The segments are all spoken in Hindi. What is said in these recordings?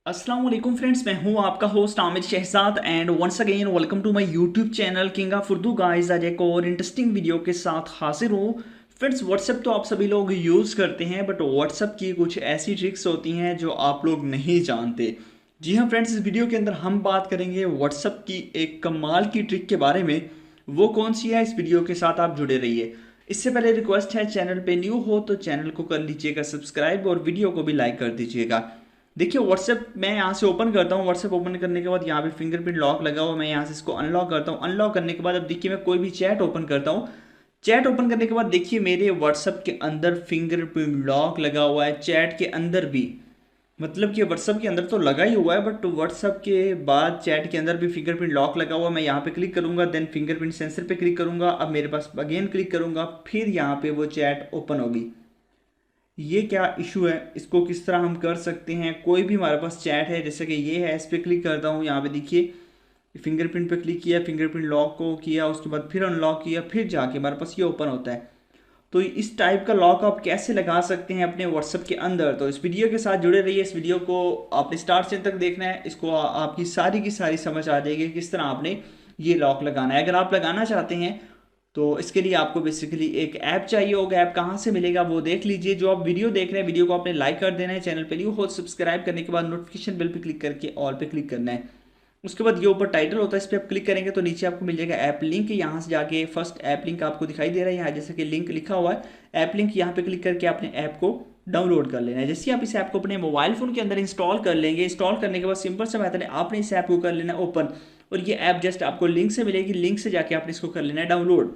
अस्सलाम वालेकुम फ्रेंड्स, मैं हूं आपका host Aamir Shahzad and once again welcome to my YouTube channel king of Urdu guys. आज एक और इंटरेस्टिंग वीडियो के साथ हाजिर हूं। फ्रेंड्स, व्हाट्सएप तो आप सभी लोग यूज़ करते हैं, बट व्हाट्सएप की कुछ ऐसी ट्रिक्स होती हैं जो आप लोग नहीं जानते। जी हाँ फ्रेंड्स, इस वीडियो के अंदर हम बात करेंगे व्हाट्सएप की एक कमाल की ट्रिक के बारे में। वो कौन सी है, इस वीडियो के साथ आप जुड़े रहिए। इससे पहले रिक्वेस्ट है, चैनल पे न्यू हो तो चैनल को कर लीजिएगा सब्सक्राइब और वीडियो को भी लाइक कर दीजिएगा। देखिए, व्हाट्सएप मैं यहाँ से ओपन करता हूँ। व्हाट्सएप ओपन करने के बाद यहाँ पे फिंगरप्रिंट लॉक लगा हुआ, मैं यहाँ से इसको अनलॉक करता हूँ। अनलॉक करने के बाद अब देखिए, मैं कोई भी चैट ओपन करता हूँ। चैट ओपन करने के बाद देखिए, मेरे व्हाट्सएप के अंदर फिंगरप्रिंट लॉक लगा हुआ है, चैट के अंदर भी। मतलब कि व्हाट्सएप के अंदर तो लगा ही हुआ है, बट व्हाट्सएप के बाद चैट के अंदर भी फिंगरप्रिंट लॉक लगा हुआ है। मैं यहाँ पे क्लिक करूंगा, देन फिंगरप्रिंट सेंसर पे क्लिक करूंगा। अब मेरे पास अगेन क्लिक करूंगा, फिर यहाँ पे वो चैट ओपन होगी। ये क्या इशू है, इसको किस तरह हम कर सकते हैं। कोई भी हमारे पास चैट है, जैसे कि ये है, इस पर क्लिक करता हूँ। यहाँ पे देखिए, फिंगरप्रिंट पे क्लिक किया, फिंगरप्रिंट लॉक को किया, उसके बाद फिर अनलॉक किया, फिर जाके हमारे पास ये ओपन होता है। तो इस टाइप का लॉक आप कैसे लगा सकते हैं अपने व्हाट्सएप के अंदर, तो इस वीडियो के साथ जुड़े रहिए। इस वीडियो को आपने स्टार्ट से तक देखना है, इसको आपकी सारी की सारी समझ आ जाएगी किस तरह आपने ये लॉक लगाना है। अगर आप लगाना चाहते हैं तो इसके लिए आपको बेसिकली एक ऐप चाहिए होगा। ऐप कहाँ से मिलेगा वो देख लीजिए। जो आप वीडियो देख रहे हैं, वीडियो को आपने लाइक कर देना है, चैनल पे न्यू हो सब्सक्राइब करने के बाद नोटिफिकेशन बेल पे क्लिक करके ऑल पे क्लिक करना है। उसके बाद ये ऊपर टाइटल होता है, इस पर आप क्लिक करेंगे तो नीचे आपको मिल जाएगा ऐप लिंक। यहाँ से जाके फर्स्ट ऐप लिंक आपको दिखाई दे रहा है, यहाँ जैसे कि लिंक लिखा हुआ है ऐप लिंक, यहाँ पे क्लिक करके आपने ऐप को डाउनलोड कर लेना है। जैसे आप इस ऐप को अपने मोबाइल फोन के अंदर इंस्टॉल कर लेंगे, इंस्टॉल करने के बाद सिंपल सा मेथड है, आपने इस ऐप को कर लेना ओपन। और ये ऐप जस्ट आपको लिंक से मिलेगी, लिंक से जाके आपने इसको कर लेना है डाउनलोड।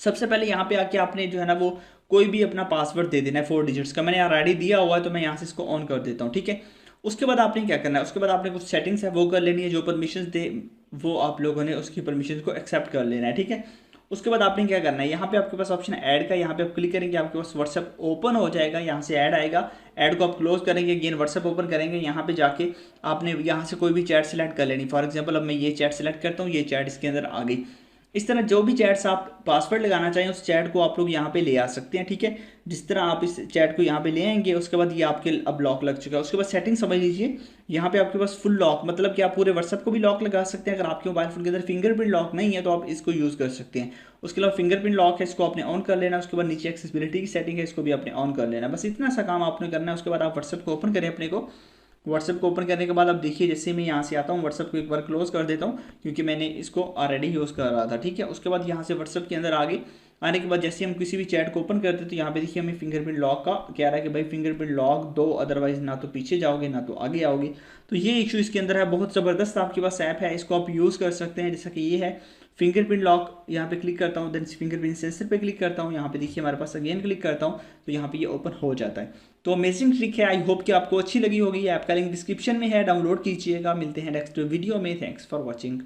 सबसे पहले यहाँ पे आके आपने जो है ना वो कोई भी अपना पासवर्ड दे देना है 4 डिजिट्स का। मैंने ऑलरेडी दिया हुआ है तो मैं यहाँ से इसको ऑन कर देता हूँ, ठीक है। उसके बाद आपने क्या करना है, उसके बाद आपने कुछ सेटिंग्स है वो कर लेनी है। जो परमिशन दे वो आप लोगों ने उसकी परमिशन को एक्सेप्ट कर लेना है, ठीक है। उसके बाद आपने क्या करना है, यहाँ पे आपके पास ऑप्शन ऐड का, यहाँ पे आप क्लिक करेंगे, आपके पास व्हाट्सएप ओपन हो जाएगा। यहाँ से ऐड आएगा, ऐड को आप क्लोज करेंगे, अगेन व्हाट्सएप ओपन करेंगे। यहाँ पे जाके आपने यहाँ से कोई भी चैट सेलेक्ट कर लेनी। फॉर एग्जाम्पल, अब मैं ये चैट सेलेक्ट करता हूँ, ये चैट इसके अंदर आ गई। इस तरह जो भी चैट्स आप पासवर्ड लगाना चाहें उस चैट को आप लोग यहाँ पे ले आ सकते हैं, ठीक है। जिस तरह आप इस चैट को यहाँ पे ले आएंगे, उसके बाद ये आपके अब लॉक लग चुका है। उसके बाद सेटिंग समझ लीजिए, यहाँ पे आपके पास फुल लॉक, मतलब कि आप पूरे व्हाट्सएप को भी लॉक लगा सकते हैं। अगर आपके मोबाइल फोन के अंदर फिंगरप्रिंट लॉक नहीं है तो आप इसको यूज़ कर सकते हैं। उसके अलावा फिंगरप्रिंट लॉक है, इसको आपने ऑन कर लेना। उसके बाद नीचे एक्सेसिबिलिटी की सेटिंग है, इसको भी आपने ऑन कर लेना। बस इतना सा काम आपने करना है। उसके बाद आप व्हाट्सएप को ओपन करें अपने को। व्हाट्सएप को ओपन करने के बाद अब देखिए, जैसे मैं यहाँ से आता हूँ, व्हाट्सएप को एक बार क्लोज कर देता हूँ क्योंकि मैंने इसको ऑलरेडी यूज़ कर रहा था, ठीक है। उसके बाद यहाँ से व्हाट्सएप के अंदर आगे आने के बाद जैसे हम किसी भी चैट को ओपन करते हैं तो यहाँ पे देखिए हमें फिंगरप्रिंट लॉक का कह रहा है कि भाई फिंगरप्रिंट लॉक दो, अदरवाइज ना तो पीछे जाओगे ना तो आगे आओगे। तो ये इशू इसके अंदर है। बहुत ज़बरदस्त आपके पास ऐप है, इसको आप यूज़ कर सकते हैं। जैसा कि ये है फिंगरप्रिंट लॉक, यहाँ पे क्लिक करता हूँ, देन फिंगरप्रिंट सेंसर पे क्लिक करता हूँ। यहाँ पे देखिए हमारे पास अगेन क्लिक करता हूँ तो यहाँ पे ये ओपन हो जाता है। तो अमेजिंग ट्रिक है, आई होप कि आपको अच्छी लगी होगी। ऐप का लिंक डिस्क्रिप्शन में है, डाउनलोड कीजिएगा। मिलते हैं नेक्स्ट वीडियो में। Thanks for watching.